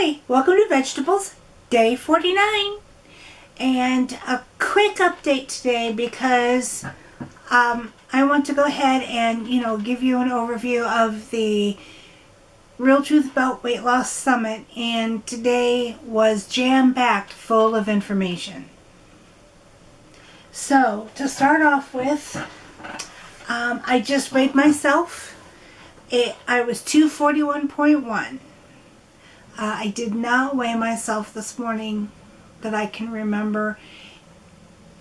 Hi, welcome to Vegetables, day 49. And a quick update today because I want to go ahead and, give you an overview of the Real Truth About Weight Loss Summit. And today was jam-packed full of information. So, to start off with, I just weighed myself. I was 241.1. I did not weigh myself this morning that I can remember.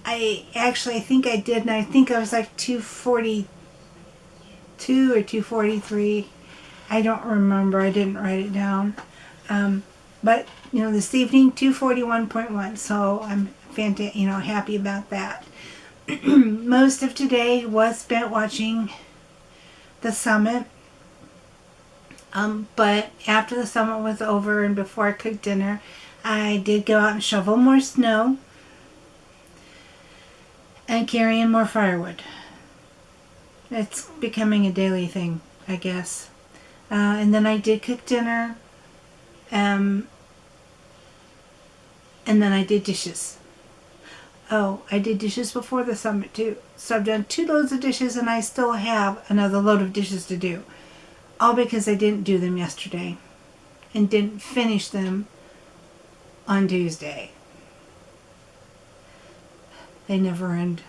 I think I did, and I think I was like 242 or 243. I don't remember. I didn't write it down. But, this evening, 241.1, so I'm happy about that. Most of today was spent watching the summit. But after the summit was over and before I cooked dinner, I did go out and shovel more snow and carry in more firewood. It's becoming a daily thing, I guess. And then I did cook dinner, and then I did dishes. Oh, I did dishes before the summit too. So I've done 2 loads of dishes and I still have another load of dishes to do. All because I didn't do them yesterday and didn't finish them on Tuesday. They never end.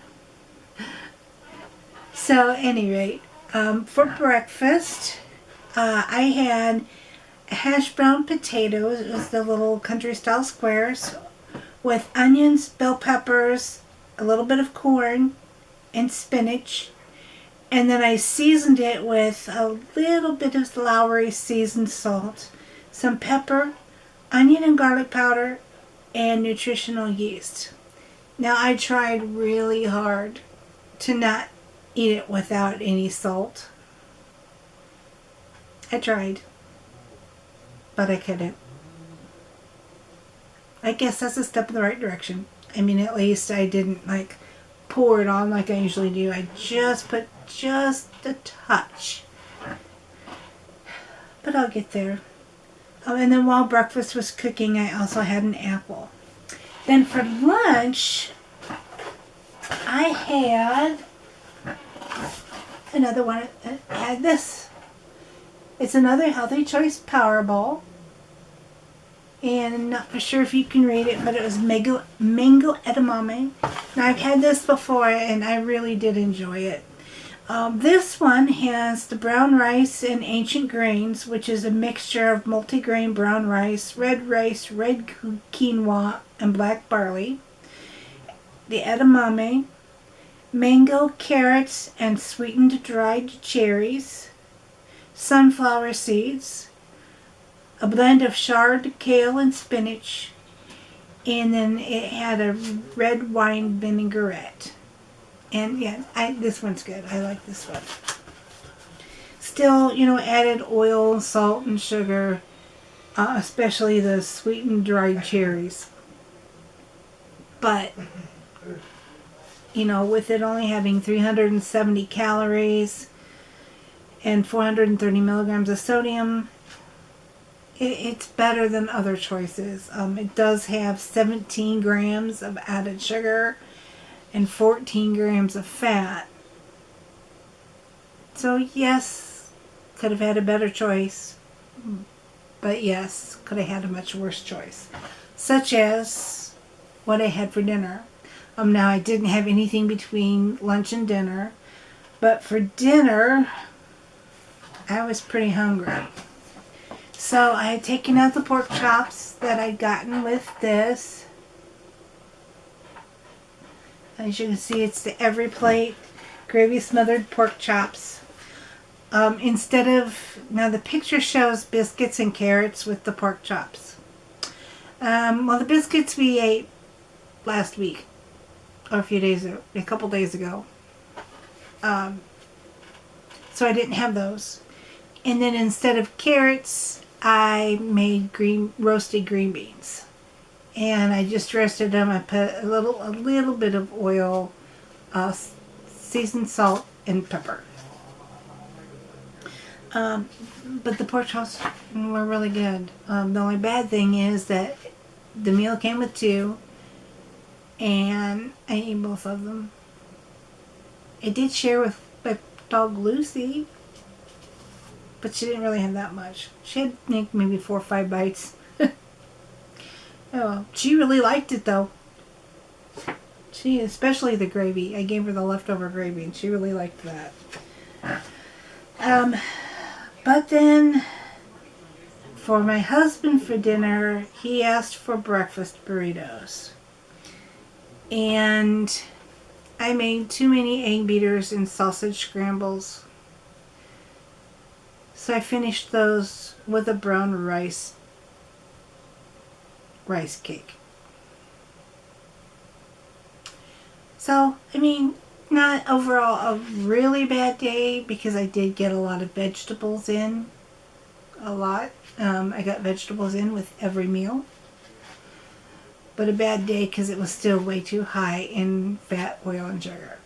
So, at any rate, for breakfast, I had hash brown potatoes. It was the little country style squares with onions, bell peppers, a little bit of corn, and spinach. And then I seasoned it with a little bit of Lowry seasoned salt, some pepper, onion and garlic powder, and nutritional yeast. Now I tried really hard to not eat it without any salt. I tried, but I couldn't. I guess that's a step in the right direction. I mean, at least I didn't pour it on like I usually do. I just put just a touch. But I'll get there. Oh, and then while breakfast was cooking, I also had an apple. Then for lunch, I had another one. I had this. It's another Healthy Choice Powerball. And I'm not for sure if you can read it, but it was mango edamame. Now I've had this before and I really did enjoy it. This one has the brown rice and ancient grains, which is a mixture of multigrain brown rice, red quinoa, and black barley. The edamame, mango, carrots, and sweetened dried cherries, sunflower seeds, a blend of chard, kale, and spinach, and then it had a red wine vinaigrette. And yeah, this one's good. I like this one. Still, added oil, salt, and sugar, especially the sweetened dried cherries. But, with it only having 370 calories and 430 milligrams of sodium, it's better than other choices. It does have 17 grams of added sugar and 14 grams of fat. So yes, could have had a better choice. But yes, could have had a much worse choice. Such as what I had for dinner. Now I didn't have anything between lunch and dinner. But for dinner, I was pretty hungry. So I had taken out the pork chops that I'd gotten with this. As you can see, it's the Every Plate gravy smothered pork chops. Now the picture shows biscuits and carrots with the pork chops. Well, the biscuits we ate last week, or a couple days ago. So I didn't have those. And then instead of carrots, I made roasted green beans. And I just roasted them. I put a little bit of oil, seasoned salt, and pepper. But the pork chops were really good. The only bad thing is that the meal came with two, and I ate both of them. I did share with my dog Lucy, but she didn't really have that much. She had maybe 4 or 5 bites. Oh, she really liked it though. She, especially the gravy. I gave her the leftover gravy, and she really liked that. But then, for my husband for dinner, he asked for breakfast burritos. And I made too many egg beaters and sausage scrambles. So I finished those with a brown rice cake. So, I mean, not overall a really bad day because I did get a lot of vegetables in. A lot. I got vegetables in with every meal. But a bad day because it was still way too high in fat, oil, and sugar.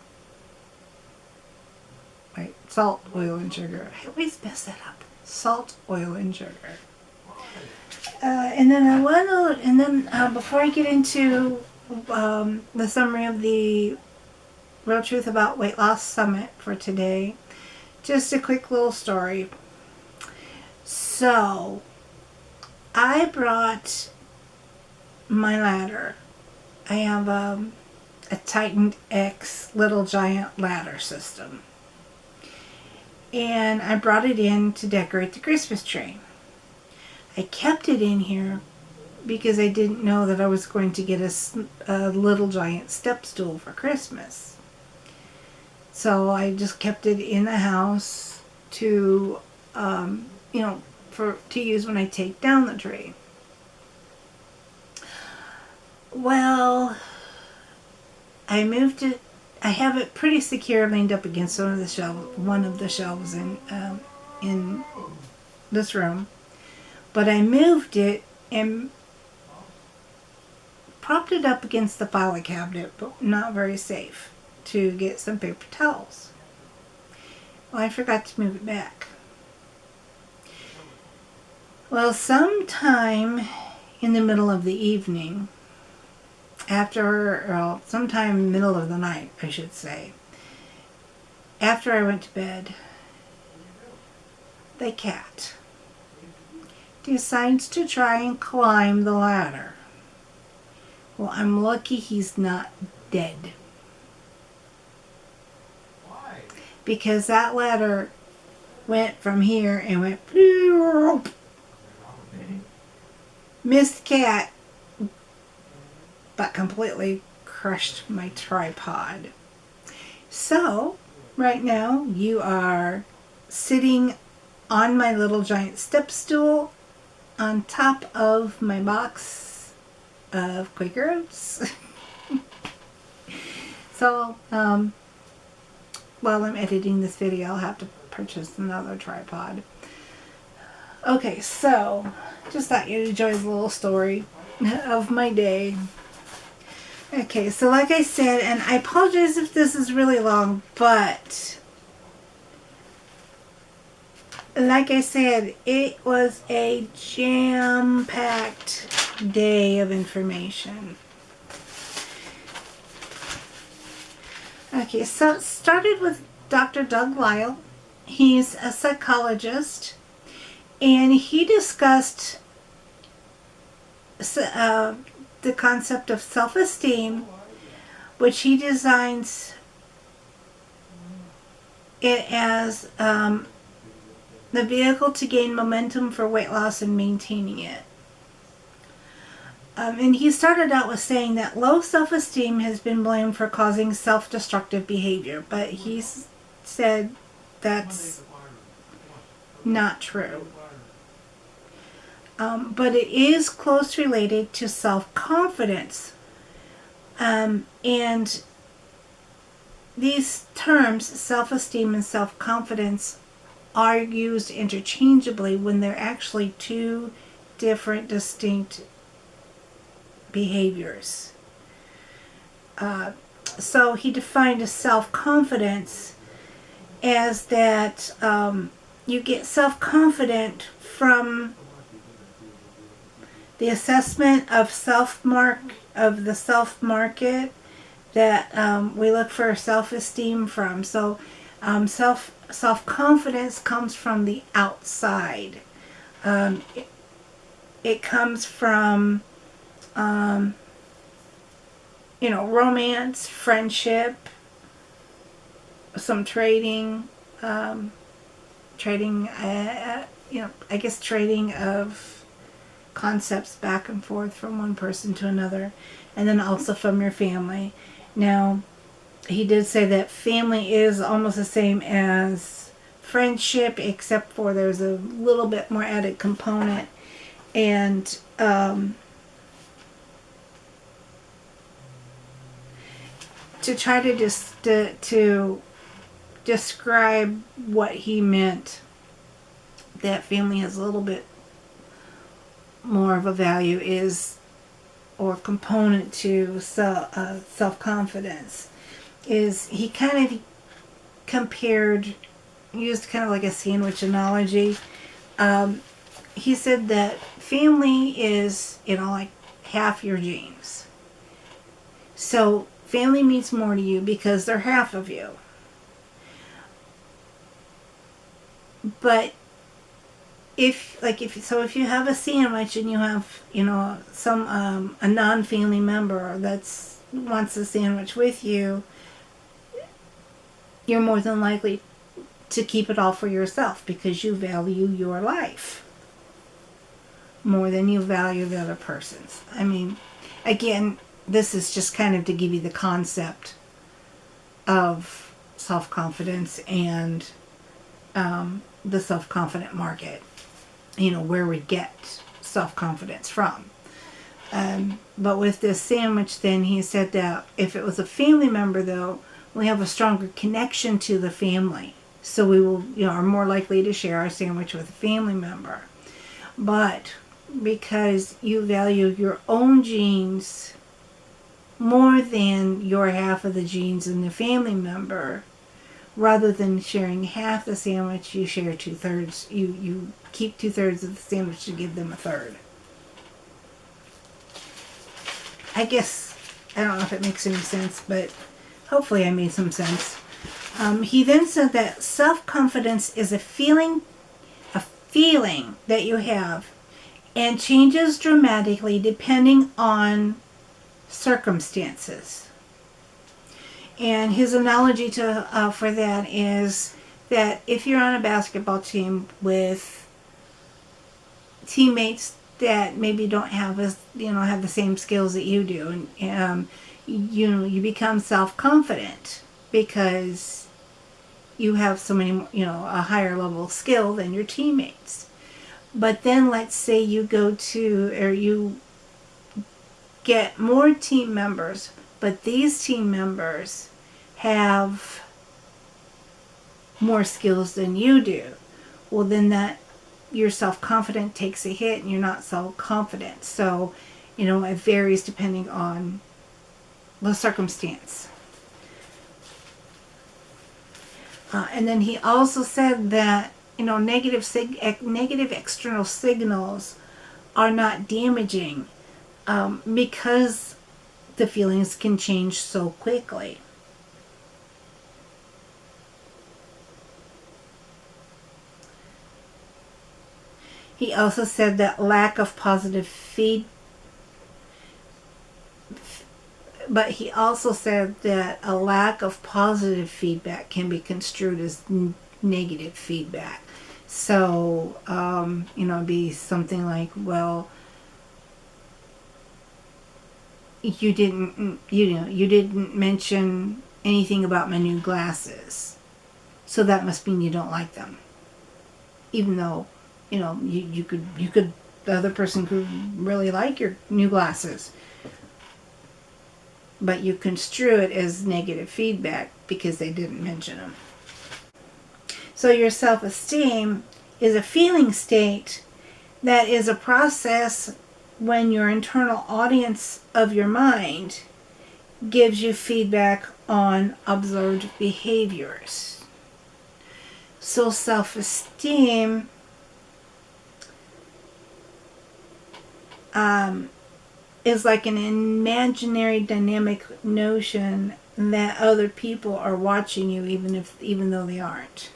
Right? Salt, oil, and sugar. I always mess that up. Salt, oil, and sugar. And then before I get into the summary of the Real Truth About Weight Loss Summit for today, just a quick little story. So, I brought my ladder. I have a Titan X Little Giant ladder system. And I brought it in to decorate the Christmas tree. I kept it in here because I didn't know that I was going to get a Little Giant step stool for Christmas. So I just kept it in the house to, to use when I take down the tree. Well, I moved it. I have it pretty secure, leaned up against one of the shelves in this room. But I moved it and propped it up against the filing cabinet, but not very safe, to get some paper towels. Well, I forgot to move it back. Well, sometime in the middle of the evening, sometime middle of the night, I should say, after I went to bed, the cat decides to try and climb the ladder. Well, I'm lucky he's not dead. Why? Because that ladder went from here and went bloop. Missed cat, but completely crushed my tripod. So, right now, you are sitting on my Little Giant step stool on top of my box of Quaker Oats. So, while I'm editing this video, I'll have to purchase another tripod. Okay, so, just thought you'd enjoy the little story of my day. Okay, so like I said, and I apologize if this is really long, but like I said, it was a jam-packed day of information. Okay, so it started with Dr. Doug Lisle. He's a psychologist, and he discussed the concept of self-esteem, which he designs it as the vehicle to gain momentum for weight loss and maintaining it. And he started out with saying that low self-esteem has been blamed for causing self-destructive behavior, but he said that's not true. But it is close related to self-confidence. And these terms, self-esteem and self-confidence, are used interchangeably when they're actually two different, distinct behaviors. So he defined self-confidence as that you get self-confident from the assessment of the self market that we look for self-esteem from. So self-confidence comes from the outside. It comes from romance, friendship, some trading, I guess trading of concepts back and forth from one person to another, and then also from your family. Now, he did say that family is almost the same as friendship, except for there's a little bit more added component. And to try to to describe what he meant, that family has a little bit more of a value or component to self-confidence, is he kind of used kind of like a sandwich analogy. He said that family is, like half your genes. So family means more to you because they're half of you. But if you have a sandwich and you have, some a non-family member that's wants the sandwich with you, you're more than likely to keep it all for yourself because you value your life more than you value the other person's. I mean, again, this is just kind of to give you the concept of self-confidence and the self-confident market, where we get self-confidence from. But with this sandwich, then he said that if it was a family member, though, we have a stronger connection to the family. So we will, are more likely to share our sandwich with a family member. But because you value your own genes more than your half of the genes in the family member, rather than sharing half the sandwich, you share 2/3. You keep 2/3 of the sandwich to give them a third. I guess, I don't know if it makes any sense, but hopefully I made some sense. He then said that self-confidence is a feeling that you have, and changes dramatically depending on circumstances. And his analogy for that is that if you're on a basketball team with teammates that maybe don't have have the same skills that you do, and you become self-confident because you have so many, a higher level of skill than your teammates. But then let's say you get more team members, but these team members have more skills than you do. Well, then your self-confidence takes a hit and you're not self-confident. So, it varies depending on the circumstance. And then he also said that, negative external signals are not damaging because the feelings can change so quickly. He also said that lack of positive but he also said that a lack of positive feedback can be construed as negative feedback. So, it'd be something like, well, you didn't mention anything about my new glasses, so that must mean you don't like them. Even though, the other person could really like your new glasses, but you construe it as negative feedback because they didn't mention them. So your self-esteem is a feeling state that is a process when your internal audience of your mind gives you feedback on observed behaviors. So self-esteem is like an imaginary dynamic notion that other people are watching you even though they aren't.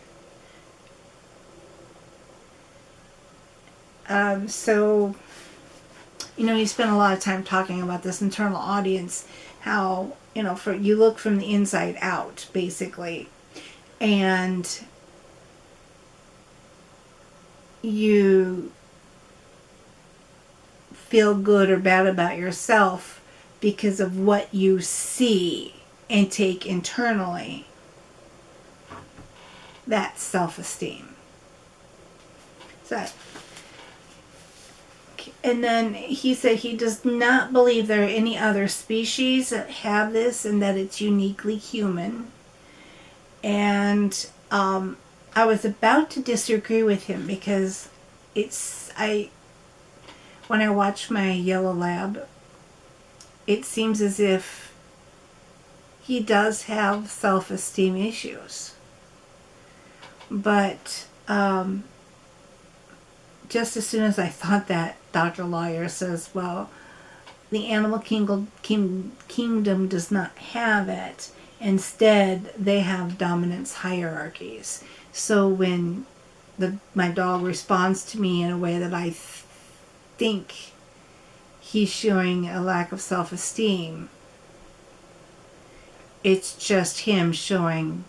So you spend a lot of time talking about this internal audience, how for you look from the inside out basically, and you feel good or bad about yourself because of what you see and take internally. That's self-esteem. So, and then he said he does not believe there are any other species that have this and that it's uniquely human. And I was about to disagree with him because when I watch my yellow lab, it seems as if he does have self-esteem issues. But just as soon as I thought that, Dr. Lawyer says, well, the animal kingdom does not have it. Instead, they have dominance hierarchies. So when my dog responds to me in a way that I think he's showing a lack of self-esteem, it's just him showing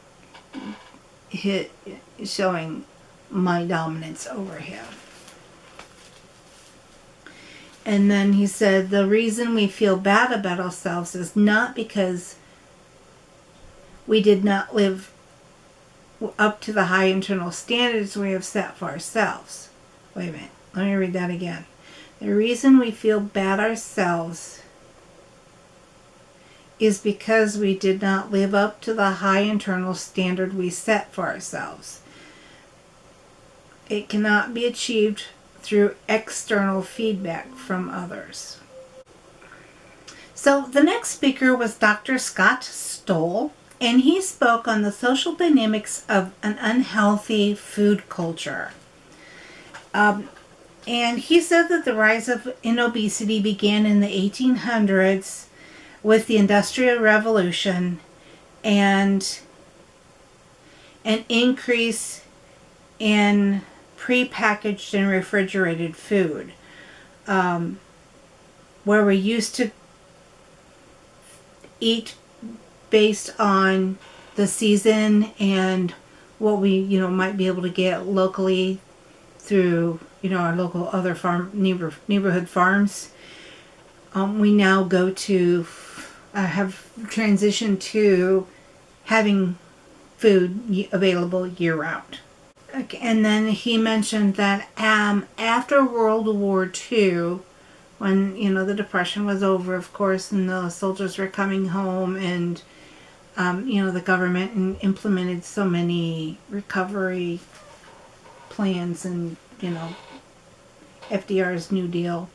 my dominance over him. And then he said the reason we feel bad about ourselves is not because we did not live up to the high internal standards we have set for ourselves. Wait a minute, let me read that again. The reason we feel bad ourselves is because we did not live up to the high internal standard we set for ourselves. It cannot be achieved through external feedback from others. So the next speaker was Dr. Scott Stoll, and he spoke on the social dynamics of an unhealthy food culture. And he said that the rise in obesity began in the 1800s with the Industrial Revolution and an increase in prepackaged and refrigerated food, where we used to eat based on the season and what we might be able to get locally through our local other neighborhood farms. We now go to have transitioned to having food available year round. Okay, and then he mentioned that after World War II, when the Depression was over, of course, and the soldiers were coming home, and the government implemented so many recovery plans, and FDR's New Deal.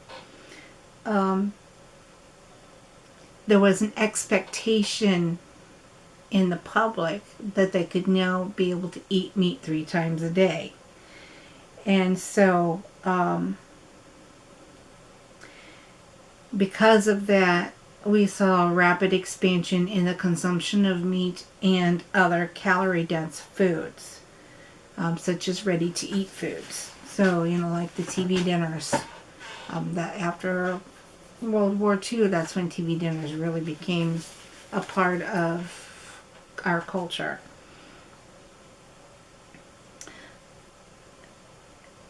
There was an expectation in the public that they could now be able to eat meat 3 times a day. And so because of that, we saw a rapid expansion in the consumption of meat and other calorie-dense foods, such as ready-to-eat foods. So, like the TV dinners. That after World War II, that's when TV dinners really became a part of our culture.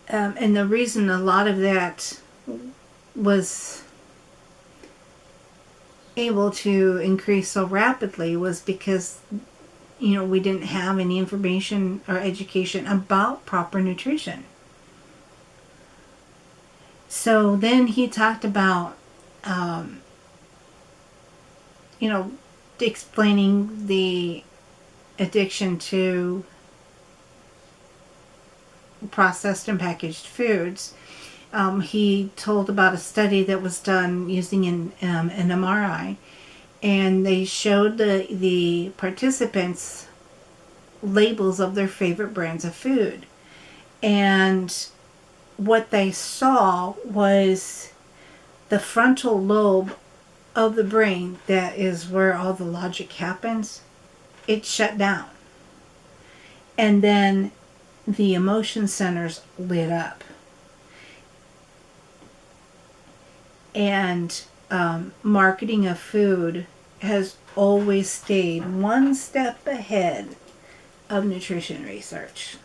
And the reason a lot of that was able to increase so rapidly was because we didn't have any information or education about proper nutrition. So then he talked about explaining the addiction to processed and packaged foods. He told about a study that was done using an MRI, and they showed the participants labels of their favorite brands of food. And what they saw was the frontal lobe of the brain, that is where all the logic happens, it shut down. And then the emotion centers lit up. And marketing of food has always stayed one step ahead of nutrition research.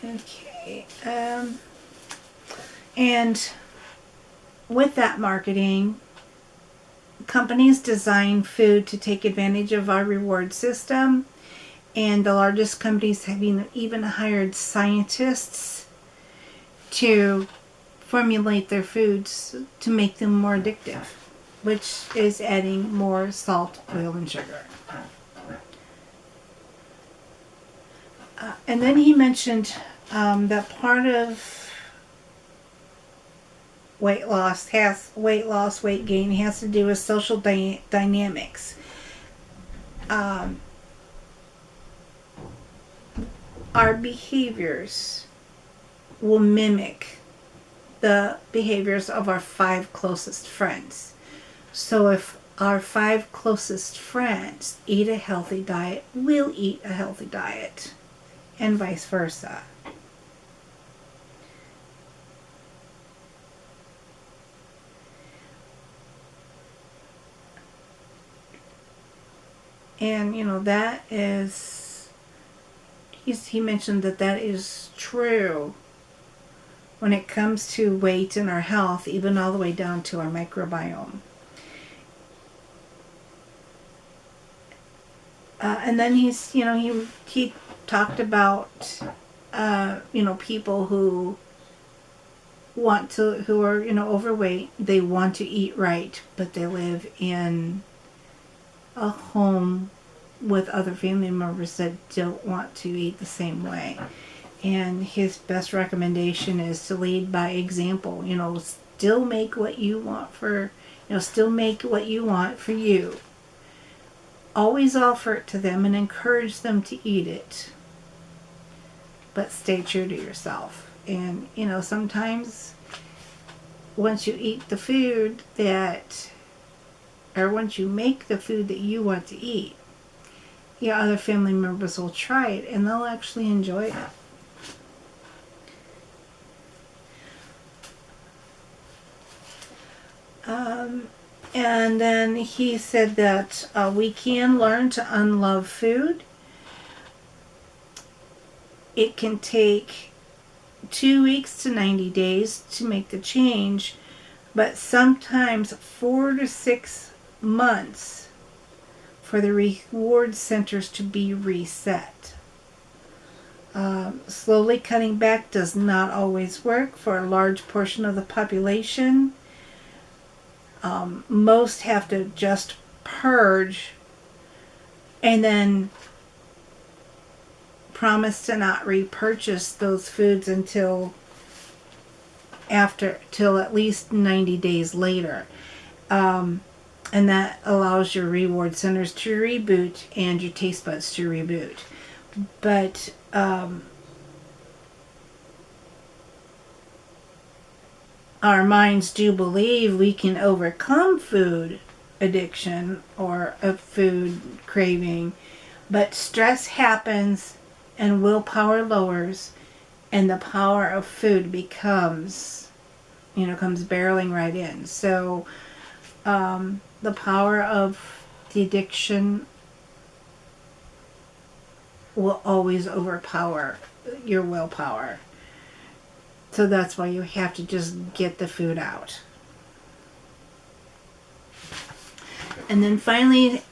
Okay. And with that marketing, companies design food to take advantage of our reward system, and the largest companies have even hired scientists to formulate their foods to make them more addictive, which is adding more salt, oil, and sugar. And then he mentioned that part of weight loss, weight gain has to do with social dynamics. Our behaviors will mimic the behaviors of our 5 closest friends. So if our 5 closest friends eat a healthy diet, we'll eat a healthy diet, and vice versa. And that is, he mentioned that is true when it comes to weight and our health, even all the way down to our microbiome. And then he talked about people who are overweight. They want to eat right, but they live in a home with other family members that don't want to eat the same way. And his best recommendation is to lead by example. Still make what you want for you. Always offer it to them and encourage them to eat it. But stay true to yourself. And, sometimes once you eat the food once you make the food that you want to eat, other family members will try it and they'll actually enjoy it. And then he said that we can learn to unlove food. It can take 2 weeks to 90 days to make the change, but sometimes 4 to 6 months for the reward centers to be reset. Slowly cutting back does not always work for a large portion of the population. Most have to just purge and then promise to not repurchase those foods until at least 90 days later. And that allows your reward centers to reboot and your taste buds to reboot. But our minds do believe we can overcome food addiction or a food craving, but stress happens and willpower lowers, and the power of food comes barreling right in. So the power of the addiction will always overpower your willpower. So that's why you have to just get the food out. And then finally,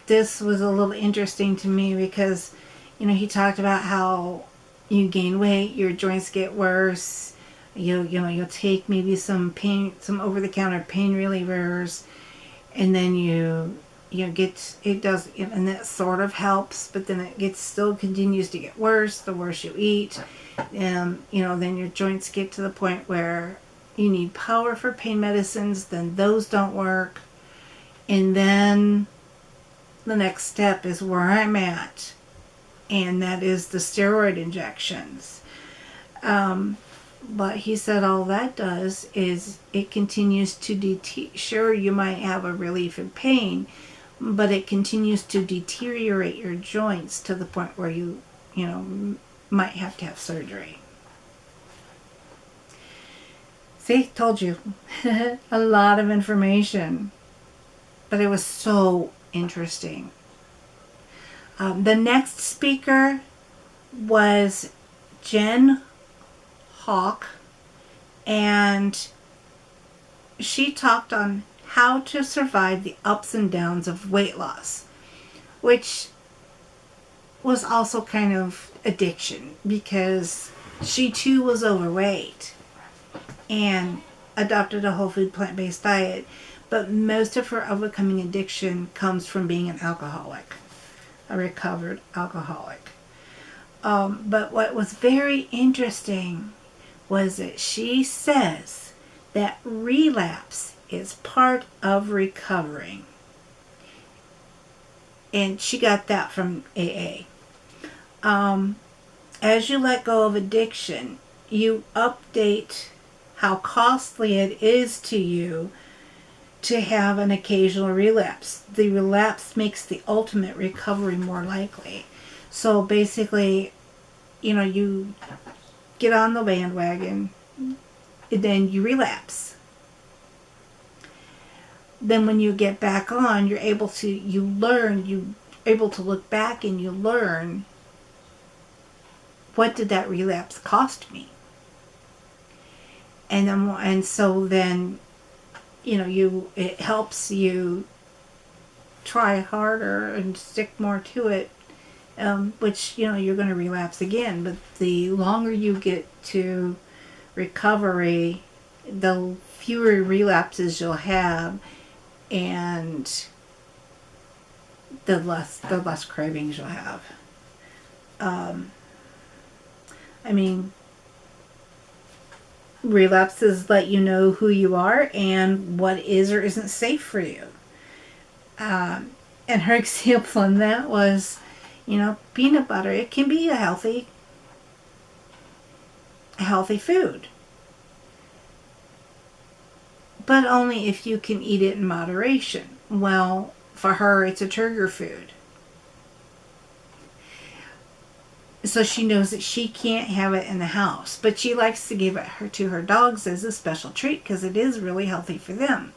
this was a little interesting to me because, he talked about how you gain weight, your joints get worse, you'll take maybe some over-the-counter pain relievers, and then you get, it does, and that sort of helps, but then it still continues to get worse the worse you eat. Then your joints get to the point where You need power for pain medicines, then those don't work. And then the next step is where I'm at, and that is the steroid injections. But he said all that does is it continues to sure, you might have a relief in pain, but it continues to deteriorate your joints to the point where you might have to have surgery. See, told you. A lot of information, but it was so interesting. The next speaker was Jen Hawk, and she talked on how to survive the ups and downs of weight loss, which was also kind of addiction because she too was overweight and adopted a whole food plant-based diet, but most of her overcoming addiction comes from being an alcoholic, a recovered alcoholic. But what was very interesting was that she says that relapse is part of recovering. And she got that from AA. As you let go of addiction, you update how costly it is to you to have an occasional relapse. The relapse makes the ultimate recovery more likely. So basically, you get on the bandwagon, and then you relapse. Then when you get back on, you're able to look back and you learn, what did that relapse cost me? And so then it helps you try harder and stick more to it, which you're going to relapse again. But the longer you get to recovery, the fewer relapses you'll have, and the less cravings you'll have. Relapses let you know who you are and what is or isn't safe for you. And her example on that was, peanut butter. It can be a healthy food, but only if you can eat it in moderation. Well, for her, it's a trigger food. So she knows that she can't have it in the house, but she likes to give it to her dogs as a special treat because it is really healthy for them.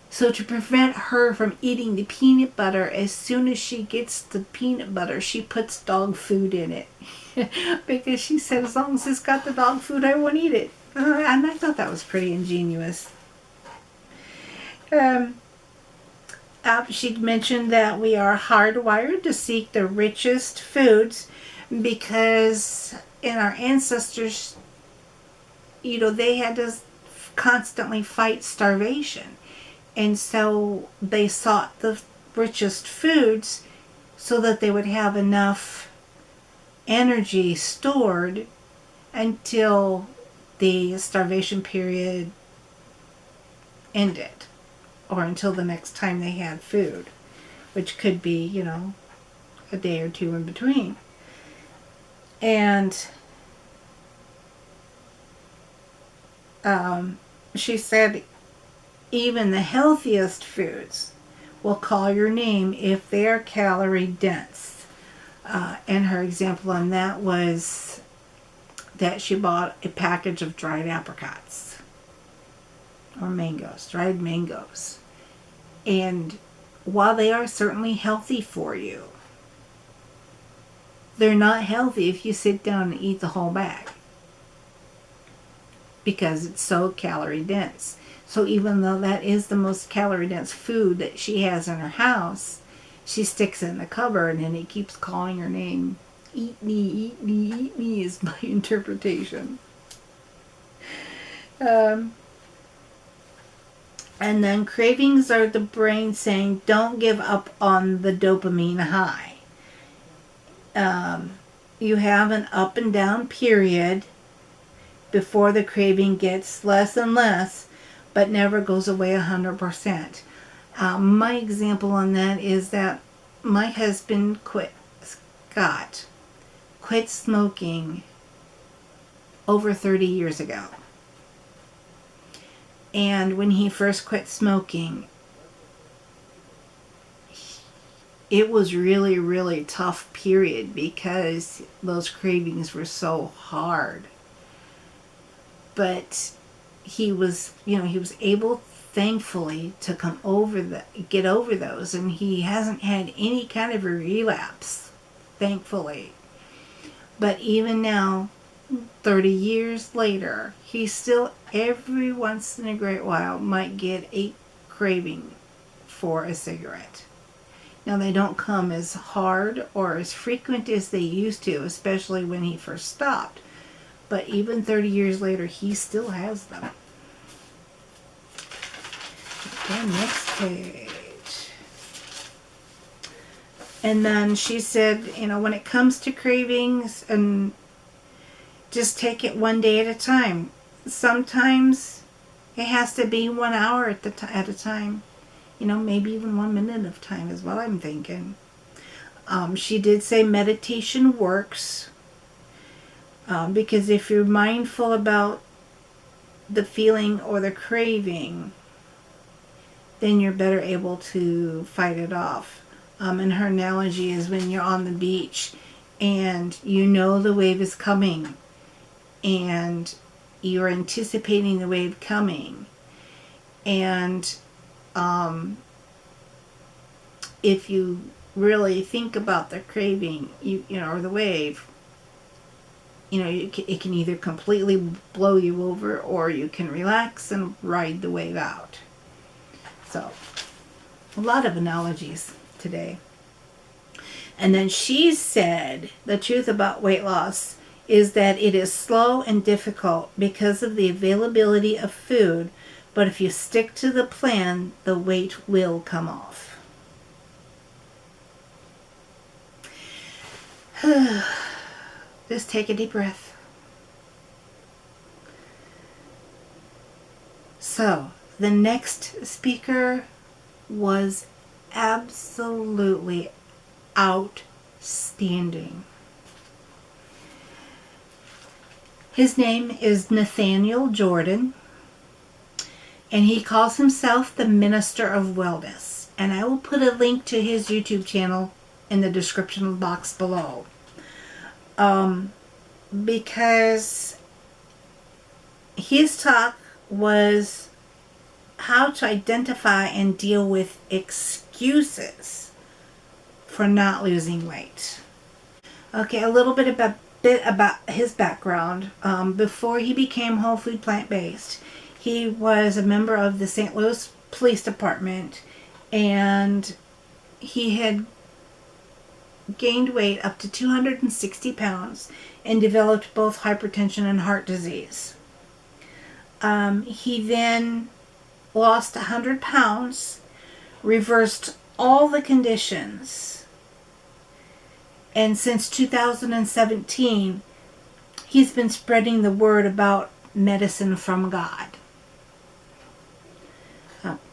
So to prevent her from eating the peanut butter, as soon as she gets the peanut butter, she puts dog food in it. Because she said, as long as it's got the dog food, I won't eat it. And I thought that was pretty ingenious. She mentioned that we are hardwired to seek the richest foods because in our ancestors, they had to constantly fight starvation. And so they sought the richest foods so that they would have enough energy stored until the starvation period ended, or until the next time they had food, which could be, a day or two in between. And she said even the healthiest foods will call your name if they are calorie dense. And her example on that was that she bought a package of dried apricots or dried mangoes. And while they are certainly healthy for you, they're not healthy if you sit down and eat the whole bag because it's so calorie dense. So even though that is the most calorie dense food that she has in her house, she sticks it in the cupboard and it keeps calling her name. Eat me, eat me, eat me is my interpretation. And then cravings are the brain saying, don't give up on the dopamine high. You have an up and down period before the craving gets less and less, but never goes away 100%. My example on that is that my husband Scott, quit smoking over 30 years ago. And when he first quit smoking, it was really, really tough period because those cravings were so hard. But he was able, thankfully, to get over those, and he hasn't had any kind of a relapse, thankfully. But even now, 30 years later, he still every once in a great while might get a craving for a cigarette. Now, they don't come as hard or as frequent as they used to, especially when he first stopped. But even 30 years later, he still has them. Okay, next page. And then she said, when it comes to cravings, and just take it one day at a time. Sometimes it has to be 1 hour at a time. Maybe even 1 minute of time is what I'm thinking. She did say meditation works. Because if you're mindful about the feeling or the craving, then you're better able to fight it off. And her analogy is when you're on the beach and you know the wave is coming and you're anticipating the wave coming. And if you really think about the craving, or the wave, it can either completely blow you over or you can relax and ride the wave out. So, a lot of analogies today. And then she said the truth about weight loss is that it is slow and difficult because of the availability of food, but if you stick to the plan, the weight will come off. Just take a deep breath. So, the next speaker was absolutely outstanding. His name is Nathaniel Jordan, and he calls himself the Minister of Wellness. And I will put a link to his YouTube channel in the description box below. Because his talk was how to identify and deal with excuses for not losing weight. Okay, a little bit about his background. Before he became whole food plant-based, he was a member of the St. Louis Police Department, and he had gained weight up to 260 pounds and developed both hypertension and heart disease. He then lost 100 pounds, reversed all the conditions, and since 2017, he's been spreading the word about medicine from God.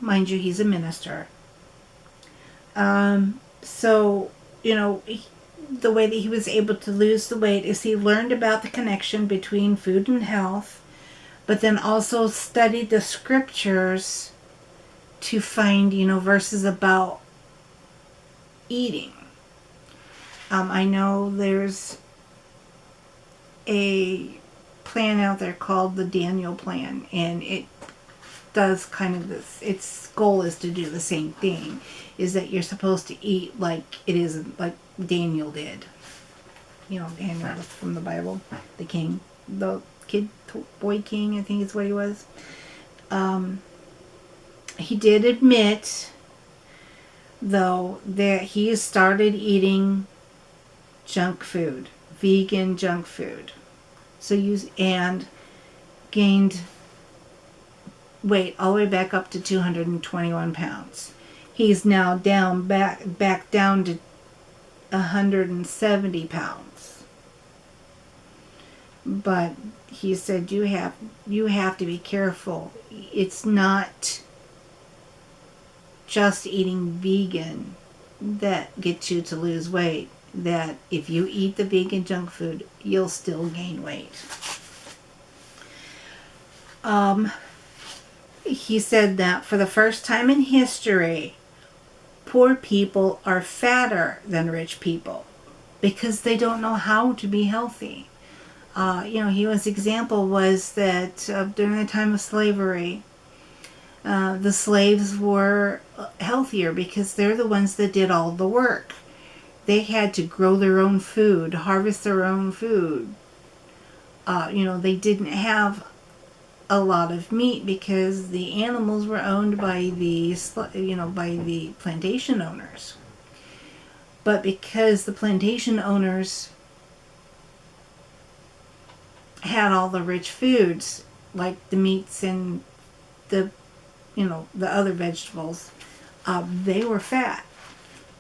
Mind you, he's a minister. So, the way that he was able to lose the weight is he learned about the connection between food and health, but then also studied the scriptures to find, verses about eating. I know there's a plan out there called the Daniel Plan, and it does kind of this. Its goal is to do the same thing, is that you're supposed to eat like it is, like Daniel did. Daniel was from the Bible, the king, the boy king, I think is what he was. He did admit, though, that he started eating junk food, vegan junk food. And gained weight all the way back up to 221 pounds. He's now back down to 170 pounds. But he said you have to be careful. It's not just eating vegan that gets you to lose weight. That if you eat the vegan junk food, you'll still gain weight. He said that for the first time in history, poor people are fatter than rich people because they don't know how to be healthy. His example was that during the time of slavery, the slaves were healthier because they're the ones that did all the work. They had to grow their own food, harvest their own food. They didn't have a lot of meat because the animals were owned by the plantation owners. But because the plantation owners had all the rich foods, like the meats and the other vegetables, they were fat.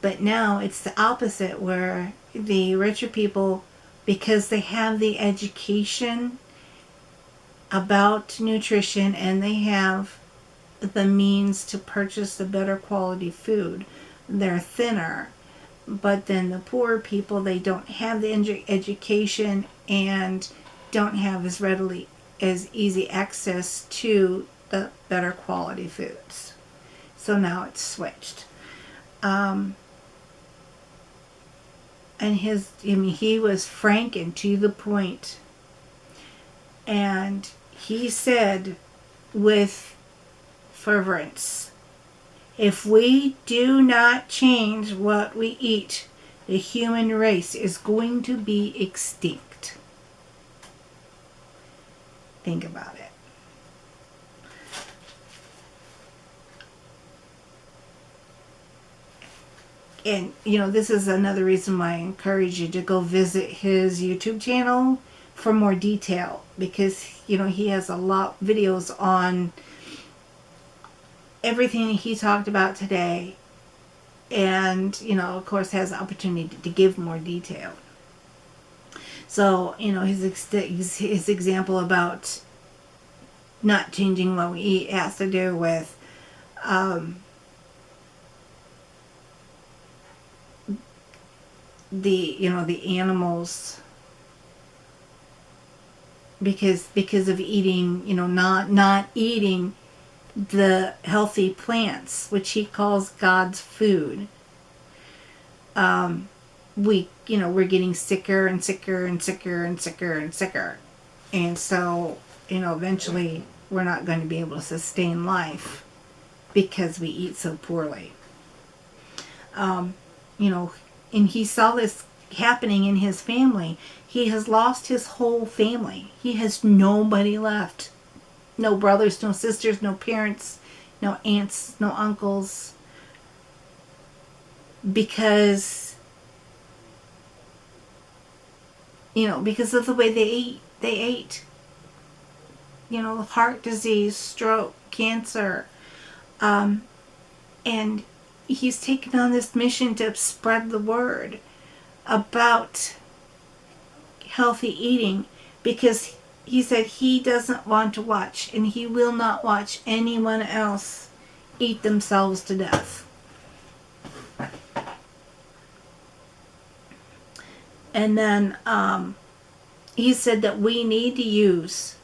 But now it's the opposite, where the richer people, because they have the education about nutrition and they have the means to purchase the better quality food, they're thinner. But then the poorer people, they don't have the education and don't have as easy access to the better quality foods. So now it's switched. And he was frank and to the point. And he said with fervence, if we do not change what we eat, the human race is going to be extinct. Think about it. And, this is another reason why I encourage you to go visit his YouTube channel for more detail. Because, he has a lot of videos on everything he talked about today. And, of course, has the opportunity to give more detail. So, his example about not changing what we eat has to do with the animals, because of eating, not eating the healthy plants, which he calls God's food. We're getting sicker and sicker and sicker and sicker and sicker. And so, eventually we're not going to be able to sustain life because we eat so poorly. And he saw this happening in his family. He has lost his whole family. He has nobody left. No brothers, no sisters, no parents, no aunts, no uncles. Because of the way they ate. Heart disease, stroke, cancer. And he's taken on this mission to spread the word about healthy eating, because he said he doesn't want to watch, and he will not watch anyone else eat themselves to death. And then he said that we need to use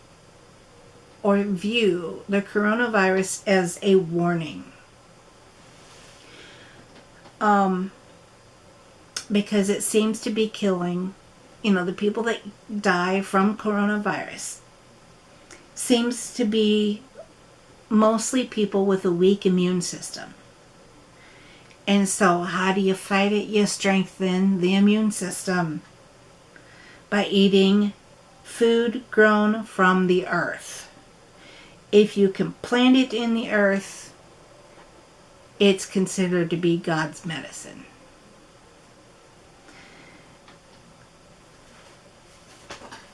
or view the coronavirus as a warning. Because it seems to be killing, the people that die from coronavirus seems to be mostly people with a weak immune system. And so how do you fight it? You strengthen the immune system by eating food grown from the earth. If you can plant it in the earth, it's considered to be God's medicine.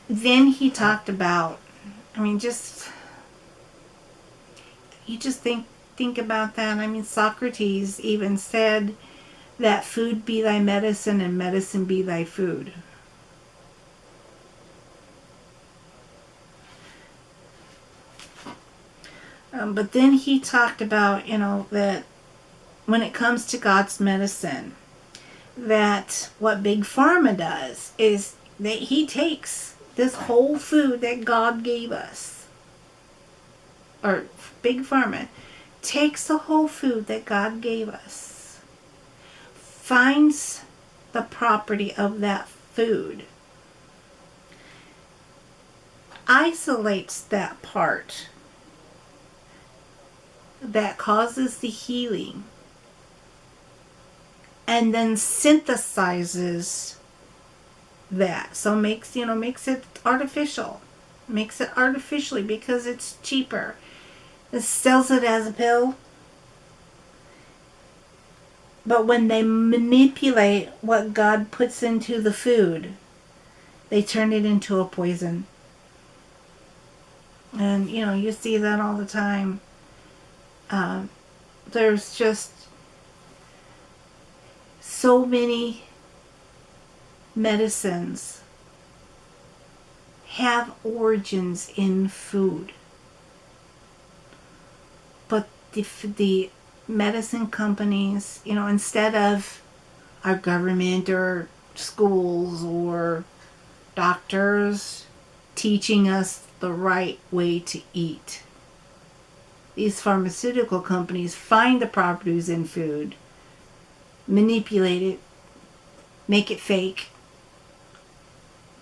Then he talked about, you just think about that. Socrates even said that food be thy medicine and medicine be thy food. But then he talked about, that when it comes to God's medicine, that what Big Pharma does is that he takes this whole food that God gave us, or Big Pharma takes the whole food that God gave us, finds the property of that food, isolates that part that causes the healing, and then synthesizes that. So makes it artificial. Makes it artificially because it's cheaper. It sells it as a pill. But when they manipulate what God puts into the food, they turn it into a poison. And, you see that all the time. There's just so many medicines have origins in food. But the medicine companies, instead of our government or schools or doctors teaching us the right way to eat, these pharmaceutical companies find the properties in food, manipulate it, make it fake,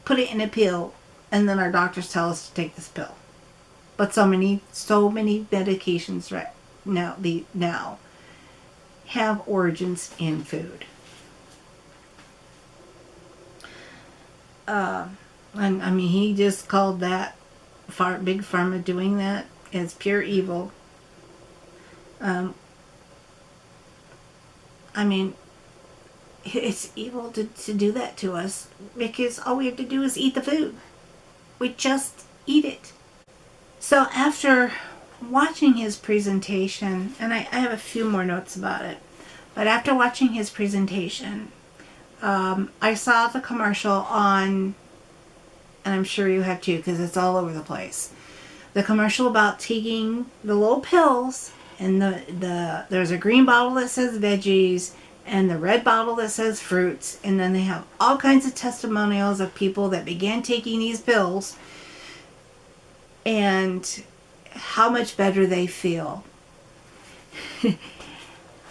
put it in a pill, and then our doctors tell us to take this pill. But so many medications right now have origins in food. And I mean, he just called that Big Pharma doing that as pure evil. I mean, it's evil to do that to us because all we have to do is eat the food. We just eat it. So after watching his presentation, and I have a few more notes about it, but after watching his presentation, I saw the commercial on, and I'm sure you have too because it's all over the place, the commercial about taking the little pills, and there's a green bottle that says veggies and the red bottle that says fruits, and then they have all kinds of testimonials of people that began taking these pills and how much better they feel. And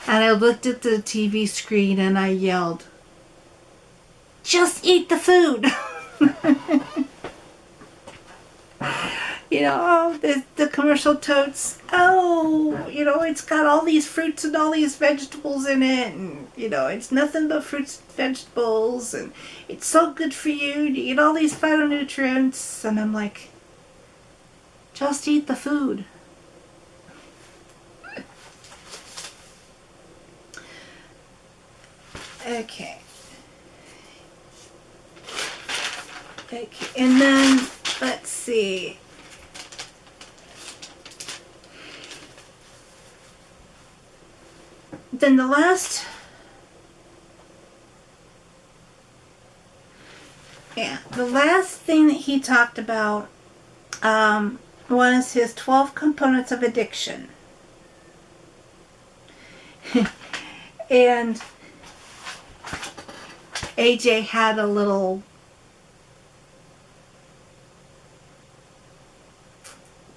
I looked at the TV screen and I yelled, just eat the food. The commercial totes, it's got all these fruits and all these vegetables in it, and, it's nothing but fruits and vegetables, and it's so good for you to eat all these phytonutrients. And I'm like, just eat the food. Okay. And then, let's see. Then the last thing that he talked about was his 12 components of addiction. And AJ had a little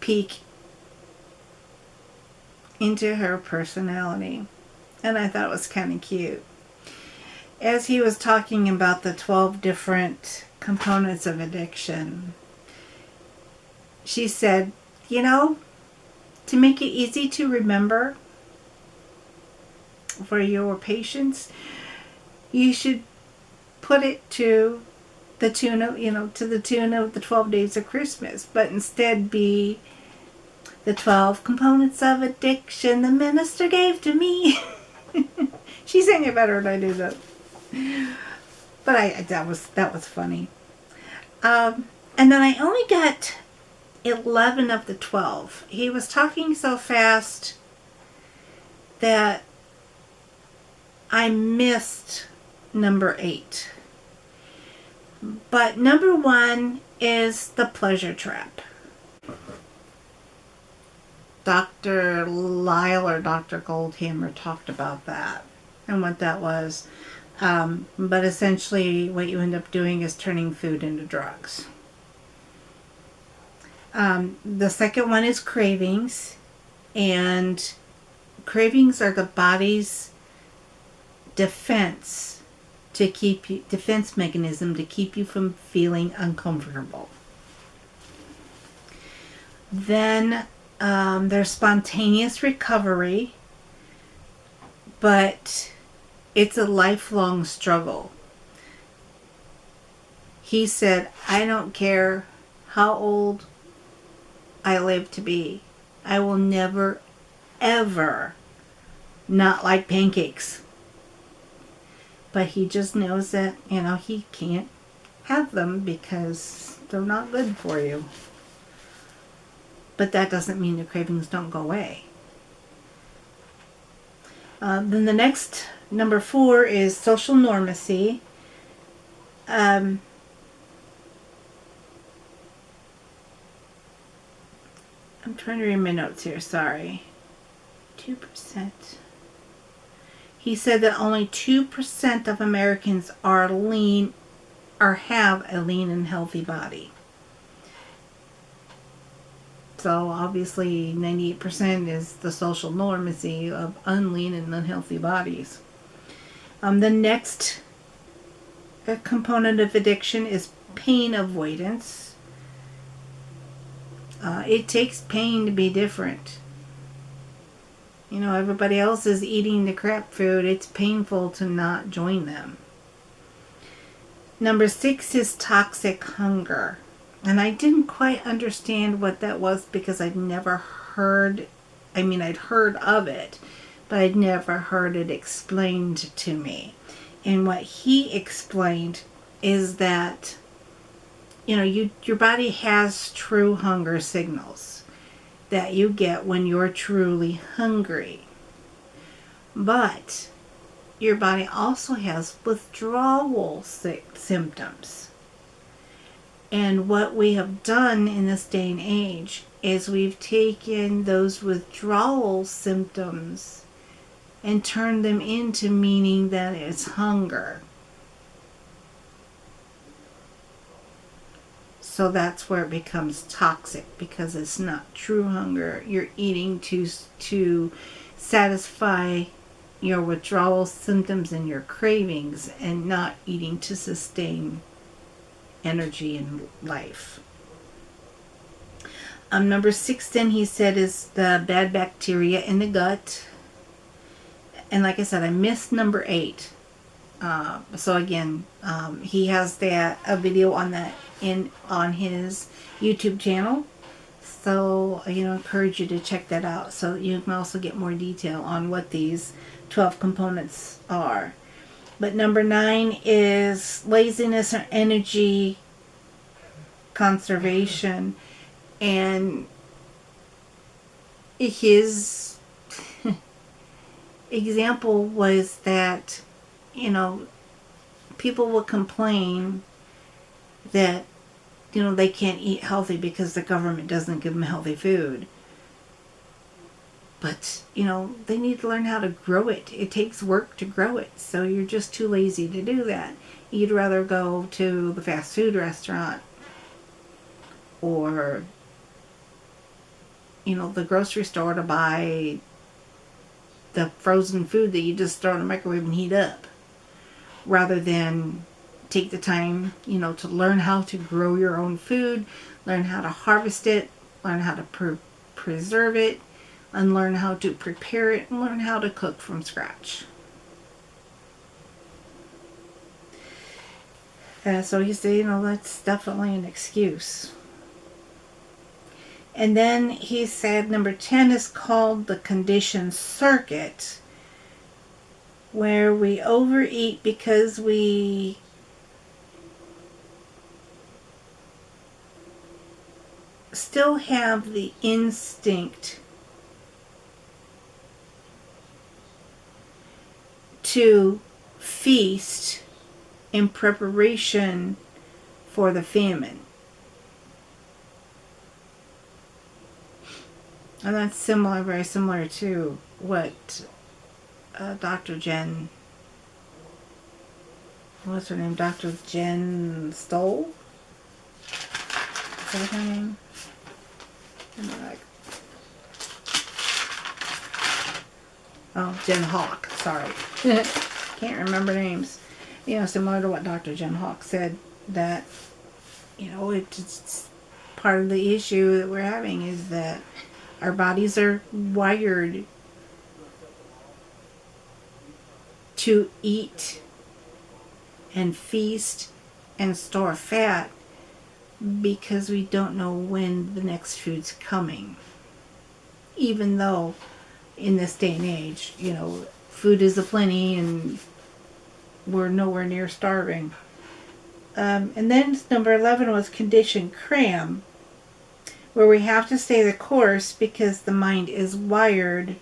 peek into her personality, and I thought it was kind of cute. As he was talking about the 12 different components of addiction, she said, to make it easy to remember for your patients, you should put it to the tune of, the 12 days of Christmas, but instead be the 12 components of addiction the minister gave to me. She sang it better than I do, though. But that was funny. And then I only got 11 of the 12. He was talking so fast that I missed number 8. But number 1 is the pleasure trap. Dr. Lyle or Dr. Goldhammer talked about that and what that was. But essentially, what you end up doing is turning food into drugs. The second one is cravings, and cravings are the body's defense mechanism to keep you from feeling uncomfortable. Then there's spontaneous recovery, but it's a lifelong struggle. He said, I don't care how old I live to be, I will never, ever not like pancakes. But he just knows that, he can't have them because they're not good for you. But that doesn't mean the cravings don't go away. Then the next, number 4, is social normacy. I'm trying to read my notes here, sorry. 2%. He said that only 2% of Americans are lean or have a lean and healthy body. So obviously 98% is the social normacy of unlean and unhealthy bodies. The next component of addiction is pain avoidance. It takes pain to be different. Everybody else is eating the crap food. It's painful to not join them. Number 6 is toxic hunger. And I didn't quite understand what that was because I'd never heard, I'd heard of it, but I'd never heard it explained to me. And what he explained is that, your body has true hunger signals that you get when you're truly hungry. But your body also has withdrawal symptoms. And what we have done in this day and age is we've taken those withdrawal symptoms and turned them into meaning that it's hunger. So that's where it becomes toxic, because it's not true hunger. You're eating to satisfy your withdrawal symptoms and your cravings, and not eating to sustain energy in life. Number 6 then, he said, is the bad bacteria in the gut. And like I said, I missed number 8. So again, he has a video on that on his YouTube channel. So I encourage you to check that out, so that you can also get more detail on what these 12 components are. But number 9 is laziness or energy conservation. And his example was that, people will complain that, they can't eat healthy because the government doesn't give them healthy food. But, they need to learn how to grow it. It takes work to grow it. So you're just too lazy to do that. You'd rather go to the fast food restaurant or, the grocery store to buy the frozen food that you just throw in the microwave and heat up, rather than take the time, to learn how to grow your own food, learn how to harvest it, learn how to preserve it, and learn how to prepare it, and learn how to cook from scratch. So he said, that's definitely an excuse. And then he said number 10 is called the conditioned circuit, where we overeat because we still have the instinct to feast in preparation for the famine. And that's similar, very similar to what Dr. Jen, what's her name? Dr. Jen Stoll? Is that her name? Oh, Jen Hawk. Sorry. Can't remember names. You know, similar to what Dr. Jen Hawk said, that, you know, it's part of the issue that we're having is that our bodies are wired to eat and feast and store fat because we don't know when the next food's coming. Even though in this day and age, you know, food is aplenty and we're nowhere near starving. And then number 11 was conditioned cram, where we have to stay the course because the mind is wired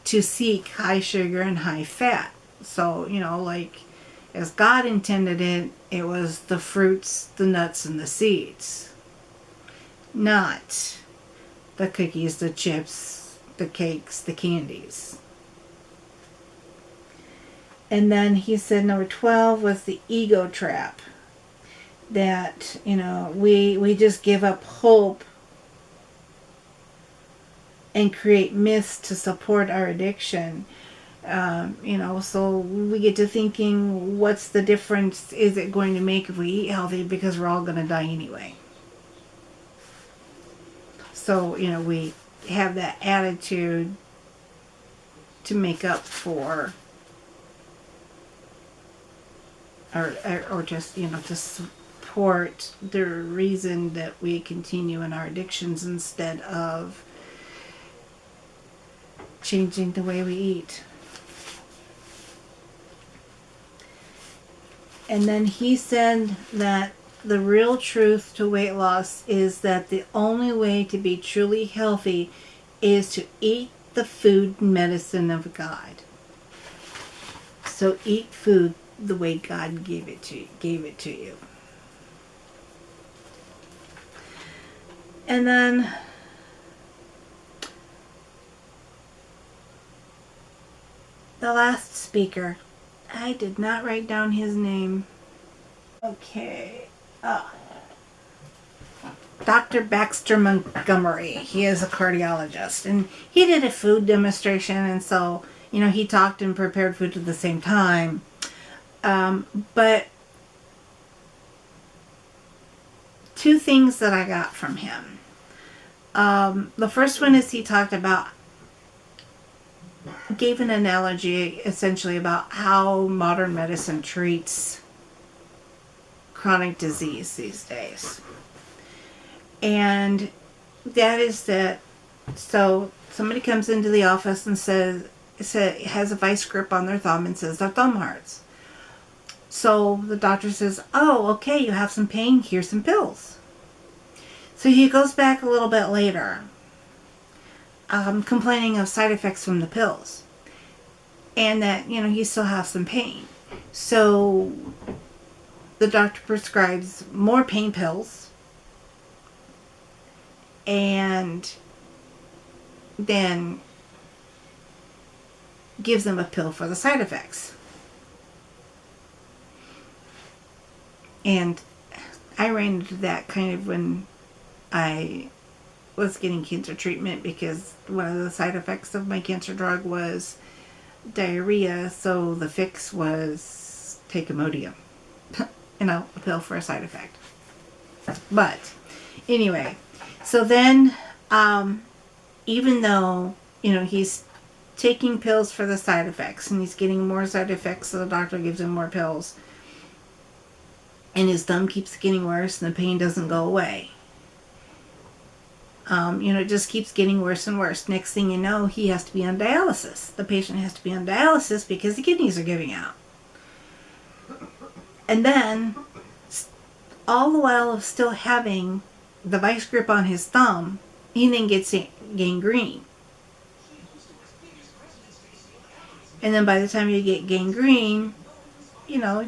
to seek high sugar and high fat. So, you know, like as God intended it, it was the fruits, the nuts, and the seeds. Not the cookies, the chips, the cakes, the candies. And then he said number 12 was the ego trap. That, you know, we just give up hope and create myths to support our addiction. You know, so we get to thinking, what's the difference is it going to make if we eat healthy, because we're all going to die anyway. So, you know, we have that attitude to make up for, or just, you know, to support the reason that we continue in our addictions instead of changing the way we eat. And then he said that the real truth to weight loss is that the only way to be truly healthy is to eat the food medicine of God. So eat food the way God gave it to you. And then the last speaker, I did not write down his name. Okay. Dr. Baxter Montgomery. He is a cardiologist. And he did a food demonstration. And so, you know, he talked and prepared food at the same time. But two things that I got from him. The first one is he talked about, gave an analogy essentially about how modern medicine treats chronic disease these days. And that is that, so somebody comes into the office and has a vice grip on their thumb and says their thumb hurts. So the doctor says, oh, okay, you have some pain, here's some pills. So he goes back a little bit later, complaining of side effects from the pills. And that, you know, he still has some pain. So the doctor prescribes more pain pills and then gives them a pill for the side effects. And I ran into that kind of when I was getting cancer treatment, because one of the side effects of my cancer drug was diarrhea, so the fix was take Imodium. You know, a pill for a side effect. But anyway, so then even though, you know, he's taking pills for the side effects and he's getting more side effects, so the doctor gives him more pills, and his thumb keeps getting worse and the pain doesn't go away. You know, it just keeps getting worse and worse. Next thing you know, he has to be on dialysis. The patient has to be on dialysis because the kidneys are giving out. And then, all the while of still having the vice grip on his thumb, he then gets gangrene. And then by the time you get gangrene, you know,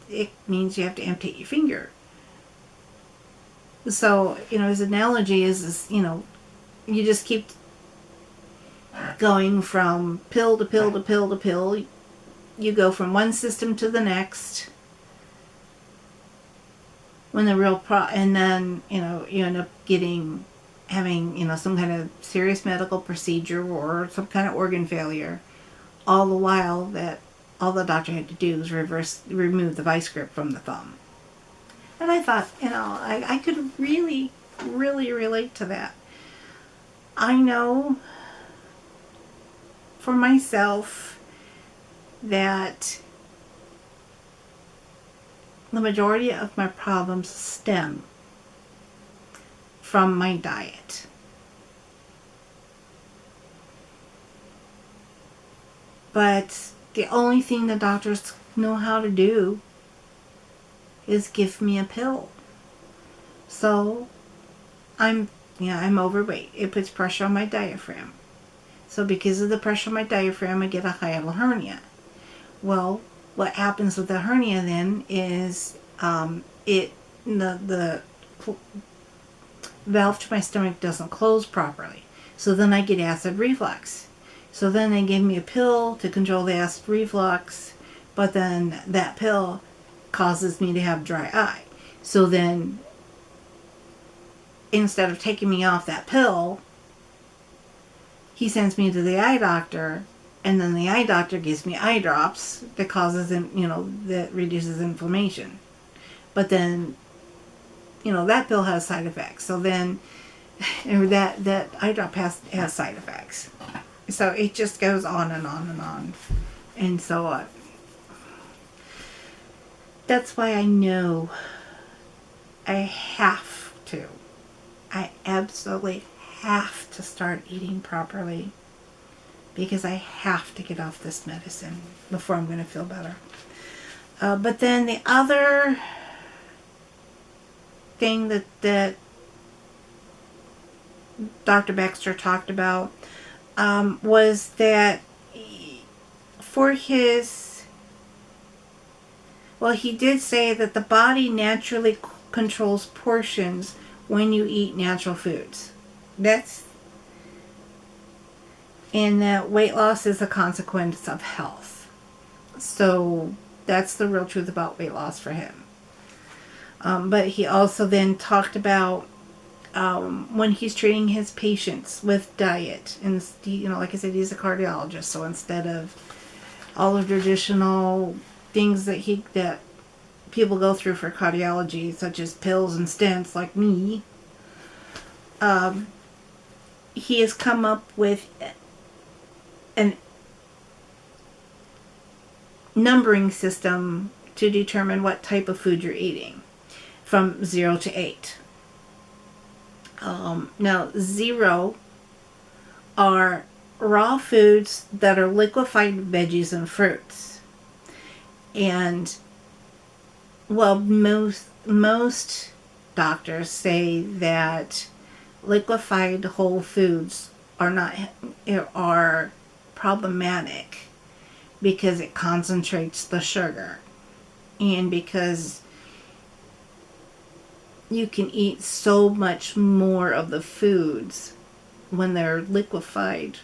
it means you have to amputate your finger. So, you know, his analogy is, you know, you just keep going from pill to pill to pill to pill. You go from one system to the next. When the real and then, you end up having, some kind of serious medical procedure or some kind of organ failure. All the while that all the doctor had to do was remove the vice grip from the thumb. And I thought, I could really, really relate to that. I know for myself that the majority of my problems stem from my diet. But the only thing the doctors know how to do is give me a pill. So I'm overweight. It puts pressure on my diaphragm. So because of the pressure on my diaphragm, I get a hiatal hernia. Well, what happens with the hernia then is the valve to my stomach doesn't close properly. So then I get acid reflux. So then they give me a pill to control the acid reflux, but then that pill causes me to have dry eye. So then instead of taking me off that pill, he sends me to the eye doctor, and then the eye doctor gives me eye drops that causes, that reduces inflammation. But then, that pill has side effects. So then, that eye drop has side effects. So it just goes on and on and on. And so that's why I know I absolutely have to start eating properly, because I have to get off this medicine before I'm going to feel better. But then the other thing that Dr. Baxter talked about was that he did say that the body naturally controls portions when you eat natural foods. And that weight loss is a consequence of health. So that's the real truth about weight loss for him. But he also then talked about when he's treating his patients with diet, and like I said, he's a cardiologist. So instead of all the traditional things that people go through for cardiology, such as pills and stents, like me, he has come up with an numbering system to determine what type of food you're eating, from 0 to 8. Now, 0 are raw foods that are liquefied veggies and fruits. And, well, most doctors say that liquefied whole foods are problematic because it concentrates the sugar, and because you can eat so much more of the foods when they're liquefied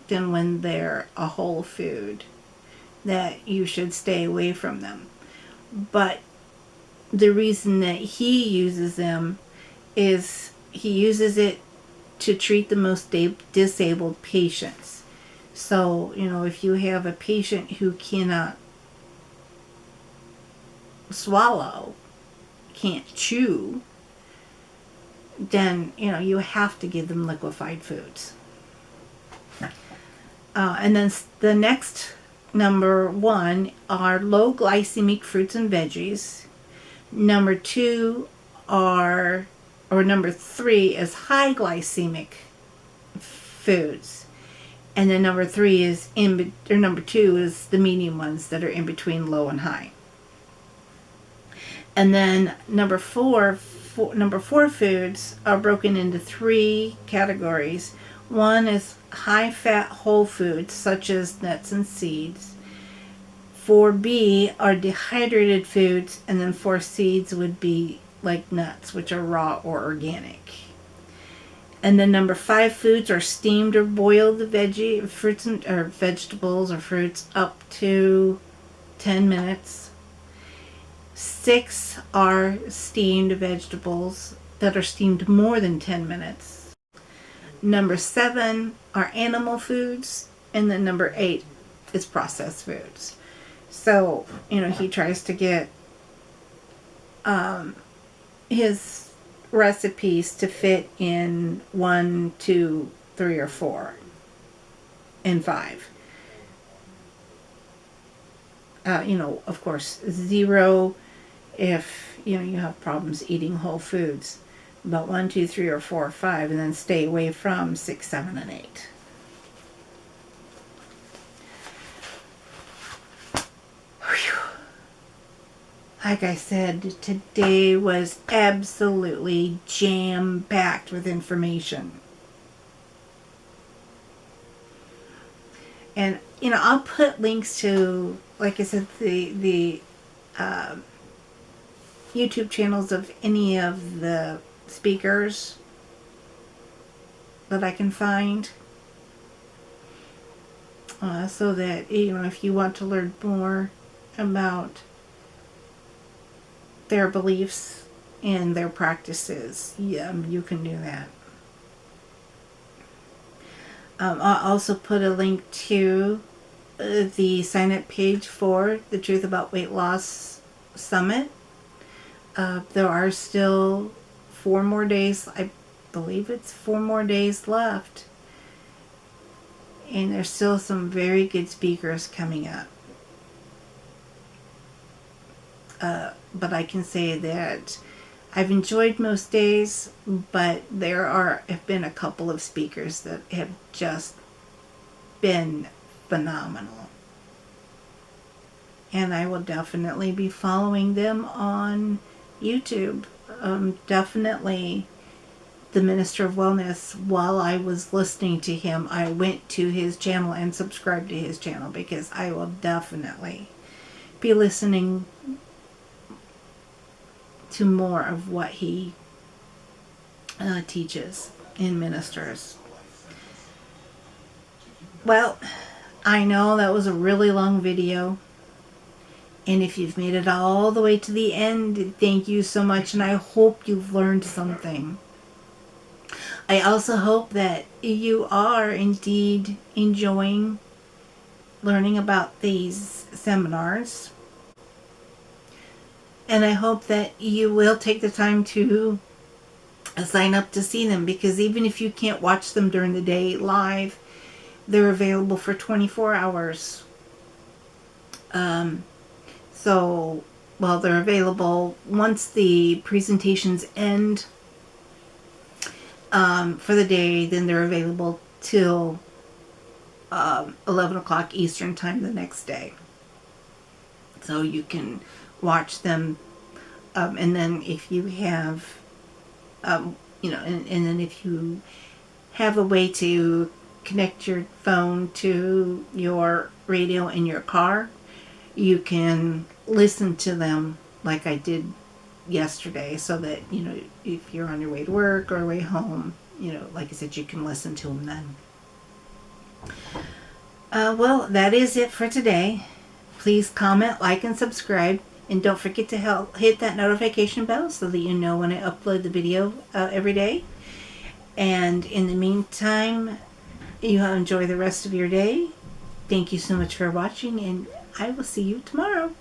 than when they're a whole food, that you should stay away from them. But the reason that he uses them is he uses it to treat the most disabled patients. So, if you have a patient who cannot swallow, can't chew, then, you have to give them liquefied foods. And then the next number 1 are low glycemic fruits and veggies. Number 3 is high glycemic foods. And then number 2 is the medium ones that are in between low and high. And then number 4 foods are broken into 3 categories. 1 is high fat whole foods such as nuts and seeds. 4B are dehydrated foods, and then 4 seeds would be like nuts, which are raw or organic. And then number 5 foods are steamed or boiled fruits or vegetables or fruits up to 10 minutes. 6 are steamed vegetables that are steamed more than 10 minutes. Number 7 are animal foods, and then number 8 is processed foods. So, he tries to get his recipes to fit in 1, 2, 3, or 4, and 5. Of course, 0 if you have problems eating whole foods. But 1, 2, 3, or 4, or 5, and then stay away from 6, 7, and 8. Like I said, today was absolutely jam-packed with information. And, I'll put links to, like I said, the YouTube channels of any of the speakers that I can find. So that, if you want to learn more about their beliefs and their practices, you can do that. I'll also put a link to the sign-up page for the Truth About Weight Loss Summit. There are still 4 more days. I believe it's 4 more days left. And there's still some very good speakers coming up. But I can say that I've enjoyed most days, but there have been a couple of speakers that have just been phenomenal. And I will definitely be following them on YouTube. Definitely the Minister of Wellness, while I was listening to him, I went to his channel and subscribed to his channel, because I will definitely be listening to more of what he teaches and ministers. Well, I know that was a really long video, and if you've made it all the way to the end, thank you so much, and I hope you've learned something. I also hope that you are indeed enjoying learning about these seminars. And I hope that you will take the time to sign up to see them, because even if you can't watch them during the day live, they're available for 24 hours. They're available once the presentations end for the day, then they're available till 11 o'clock Eastern time the next day. So you can watch them, and then if you have, and then if you have a way to connect your phone to your radio in your car, you can listen to them like I did yesterday, so that, if you're on your way to work or way home, like I said, you can listen to them then. Well, that is it for today. Please comment, like, and subscribe. And don't forget to hit that notification bell so that you know when I upload the video every day. And in the meantime, you enjoy the rest of your day. Thank you so much for watching, and I will see you tomorrow.